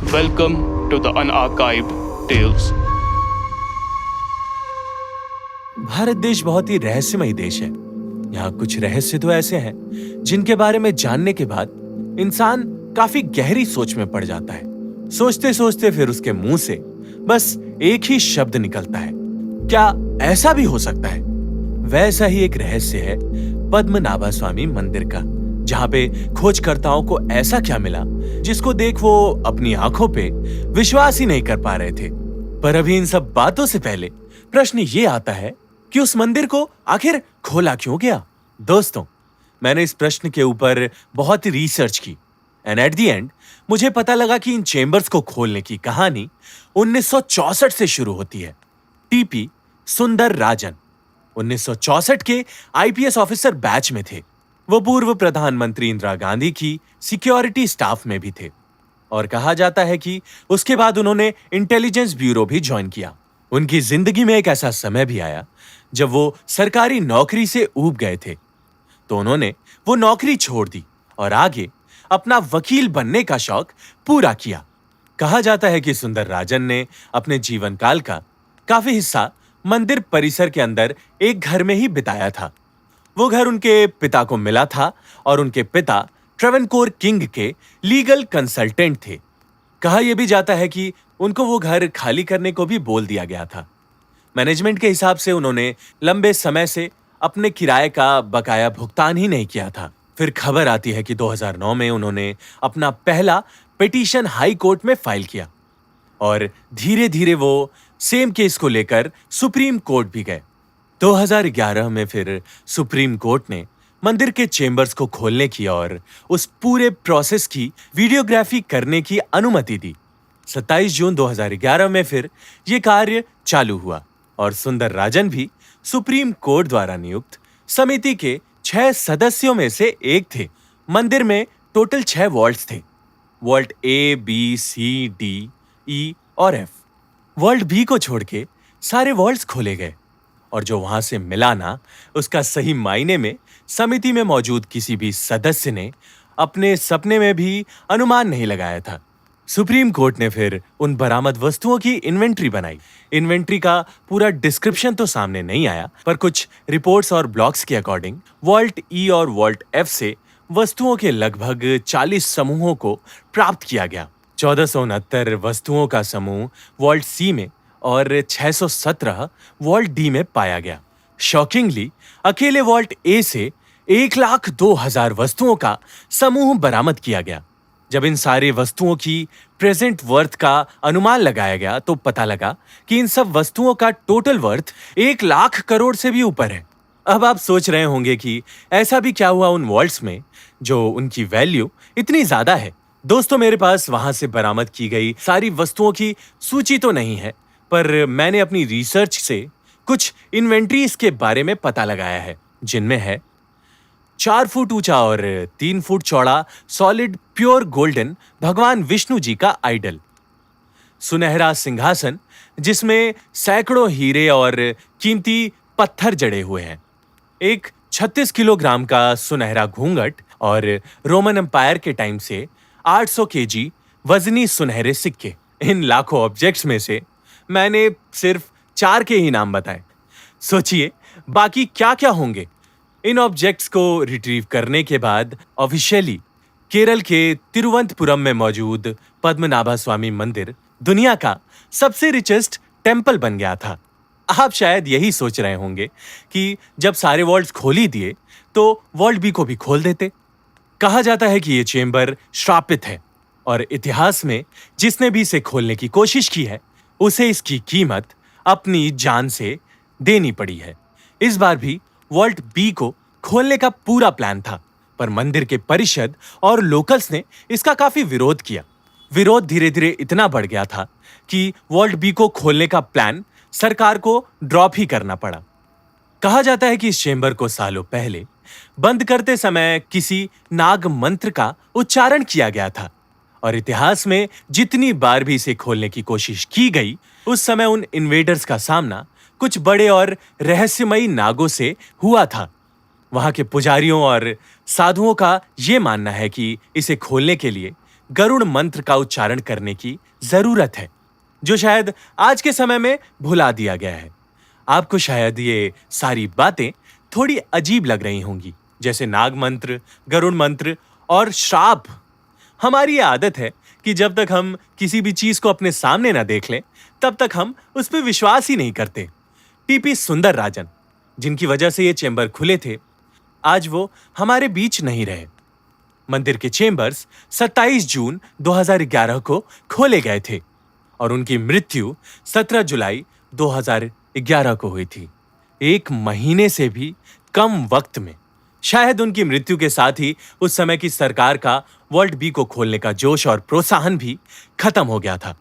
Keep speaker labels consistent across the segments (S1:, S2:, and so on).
S1: Welcome to the Unarchived Tales.
S2: Bharat देश बहुत ही रहस्यमय देश है। यहाँ कुछ रहस्य तो ऐसे हैं जिनके बारे में जानने के बाद इंसान काफी गहरी सोच में पड़ जाता है। सोचते सोचते फिर उसके मुंह से बस एक ही शब्द निकलता है, क्या ऐसा भी हो सकता है? वैसा ही एक रहस्य है पद्मनाभा स्वामी मंदिर का, जहाँ पे खोजकर्ताओं को ऐसा क्या मिला जिसको देख वो अपनी आंखों पे विश्वास ही नहीं कर पा रहे थे। पर अभी इन सब बातों से पहले प्रश्न ये आता है कि उस मंदिर को आखिर खोला क्यों गया? दोस्तों, मैंने इस प्रश्न के ऊपर बहुत रिसर्च की एंड एट द एंड मुझे पता लगा कि इन चेंबर्स को खोलने की कहानी 1964 से शुरू होती है। टीपी सुंदर राजन 1964 के आईपीएस ऑफिसर बैच में थे। वो पूर्व प्रधानमंत्री इंदिरा गांधी की सिक्योरिटी स्टाफ में भी थे और कहा जाता है कि उसके बाद उन्होंने इंटेलिजेंस ब्यूरो भी ज्वाइन किया। उनकी जिंदगी में एक ऐसा समय भी आया जब वो सरकारी नौकरी से ऊब गए थे, तो उन्होंने वो नौकरी छोड़ दी और आगे अपना वकील बनने का शौक पूरा किया। कहा जाता है कि सुंदर राजन ने अपने जीवन काल का काफी हिस्सा मंदिर परिसर के अंदर एक घर में ही बिताया था। वो घर उनके पिता को मिला था और उनके पिता ट्रेवनकोर किंग के लीगल कंसल्टेंट थे। कहा यह भी जाता है कि उनको वो घर खाली करने को भी बोल दिया गया था। मैनेजमेंट के हिसाब से उन्होंने लंबे समय से अपने किराए का बकाया भुगतान ही नहीं किया था। फिर खबर आती है कि 2009 में उन्होंने अपना पहला पिटीशन हाई कोर्ट में फाइल किया और धीरे धीरे वो सेम केस को लेकर सुप्रीम कोर्ट भी गए। 2011 में फिर सुप्रीम कोर्ट ने मंदिर के चेंबर्स को खोलने की और उस पूरे प्रोसेस की वीडियोग्राफी करने की अनुमति दी। 27 जून 2011 में फिर ये कार्य चालू हुआ और सुंदर राजन भी सुप्रीम कोर्ट द्वारा नियुक्त समिति के 6 सदस्यों में से एक थे। मंदिर में टोटल 6 वॉल्ट्स थे, वॉल्ट ए, बी, सी, डी, ई और एफ। वॉल्ट बी को छोड़ के सारे वॉल्ट्स खोले गए और जो वहां से मिला ना, उसका सही मायने में समिति में मौजूद किसी भी सदस्य ने अपने सपने में भी अनुमान नहीं लगाया था। सुप्रीम कोर्ट ने फिर उन बरामद वस्तुओं की इन्वेंट्री बनाई। इन्वेंट्री का पूरा डिस्क्रिप्शन तो सामने नहीं आया, पर कुछ रिपोर्ट्स और ब्लॉग्स के अकॉर्डिंग वॉल्ट ई और वॉल्ट एफ से वस्तुओं के लगभग 40 समूहों को प्राप्त किया गया। 1469 वस्तुओं का समूह वॉल्ट सी में और 617 वॉल्ट डी में पाया गया। शॉकिंगली अकेले वॉल्ट ए से 1,02,000 वस्तुओं का समूह बरामद किया गया। जब इन सारे वस्तुओं की प्रेजेंट वर्थ का अनुमान लगाया गया तो पता लगा कि इन सब वस्तुओं का टोटल वर्थ 1 लाख करोड़ से भी ऊपर है। अब आप सोच रहे होंगे कि ऐसा भी क्या हुआ उन वॉल्ट्स में जो उनकी वैल्यू इतनी ज्यादा है। दोस्तों, मेरे पास वहां से बरामद की गई सारी वस्तुओं की सूची तो नहीं है, पर मैंने अपनी रिसर्च से कुछ इन्वेंट्रीज के बारे में पता लगाया है, जिनमें है 4 फुट ऊंचा और 3 फुट चौड़ा सॉलिड प्योर गोल्डन भगवान विष्णु जी का आइडल, सुनहरा सिंहासन जिसमें सैकड़ों हीरे और कीमती पत्थर जड़े हुए हैं, एक 36 किलोग्राम का सुनहरा घूंघट और रोमन एम्पायर के टाइम से 800 केजी वजनी सुनहरे सिक्के। इन लाखों ऑब्जेक्ट्स में से मैंने सिर्फ 4 के ही नाम बताए। सोचिए बाकी क्या क्या होंगे। इन ऑब्जेक्ट्स को रिट्रीव करने के बाद ऑफिशियली केरल के तिरुवनंतपुरम में मौजूद पद्मनाभा स्वामी मंदिर दुनिया का सबसे रिचेस्ट टेंपल बन गया था। आप शायद यही सोच रहे होंगे कि जब सारे वॉल्ट्स खोल ही दिए तो वॉल्ट बी को भी खोल देते। कहा जाता है कि ये चेंबर श्रापित है और इतिहास में जिसने भी इसे खोलने की कोशिश की है उसे इसकी कीमत अपनी जान से देनी पड़ी है। इस बार भी वॉल्ट बी को खोलने का पूरा प्लान था, पर मंदिर के परिषद और लोकल्स ने इसका काफी विरोध किया। विरोध धीरे धीरे इतना बढ़ गया था कि वॉल्ट बी को खोलने का प्लान सरकार को ड्रॉप ही करना पड़ा। कहा जाता है कि इस चेंबर को सालों पहले बंद करते समय किसी नाग मंत्र का उच्चारण किया गया था और इतिहास में जितनी बार भी इसे खोलने की कोशिश की गई, उस समय उन इन्वेडर्स का सामना कुछ बड़े और रहस्यमयी नागों से हुआ था। वहां के पुजारियों और साधुओं का यह मानना है कि इसे खोलने के लिए गरुड़ मंत्र का उच्चारण करने की जरूरत है, जो शायद आज के समय में भुला दिया गया है। आपको शायद ये सारी बातें थोड़ी अजीब लग रही होंगी, जैसे नाग मंत्र, गरुड़ मंत्र और श्राप। हमारी ये आदत है कि जब तक हम किसी भी चीज को अपने सामने ना देख लें, तब तक हम उस पर विश्वास ही नहीं करते। टीपी सुंदर राजन, जिनकी वजह से ये चेंबर खुले थे, आज वो हमारे बीच नहीं रहे। मंदिर के चेंबर्स 27 जून 2011 को खोले गए थे और उनकी मृत्यु 17 जुलाई 2011 को हुई थी। एक महीने से भी कम वक्त में। शायद उनकी मृत्यु के साथ ही उस समय की सरकार का वर्ल्ड बी को खोलने का जोश और प्रोत्साहन भी खत्म हो गया था।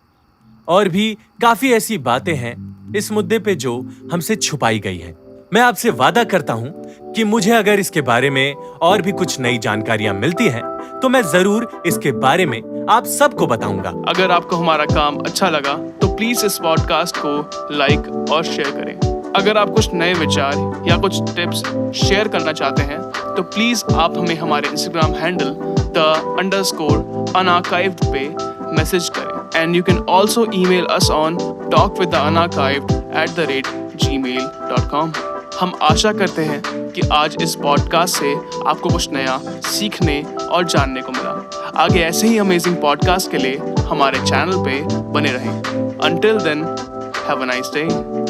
S2: और भी काफी ऐसी बातें हैं इस मुद्दे पे जो हमसे छुपाई गई हैं। मैं आपसे वादा करता हूं कि मुझे अगर इसके बारे में और भी कुछ नई जानकारियां मिलती हैं, तो मैं जरूर इसके बारे में आप सबको बताऊंगा।
S1: अगर आपको हमारा काम अच्छा लगा तो प्लीज इस पॉडकास्ट को लाइक और शेयर करें। अगर आप कुछ नए विचार या कुछ टिप्स शेयर करना चाहते हैं तो प्लीज आप हमें हमारे इंस्टाग्राम हैंडल _unarchived पे मैसेज करें। And you can also email us on talkwiththeunarchived@gmail.com। हम आशा करते हैं कि आज इस पॉडकास्ट से आपको कुछ नया सीखने और जानने को मिला। आगे ऐसे ही अमेजिंग पॉडकास्ट के लिए हमारे चैनल पे बने रहें। Until then, have a nice day.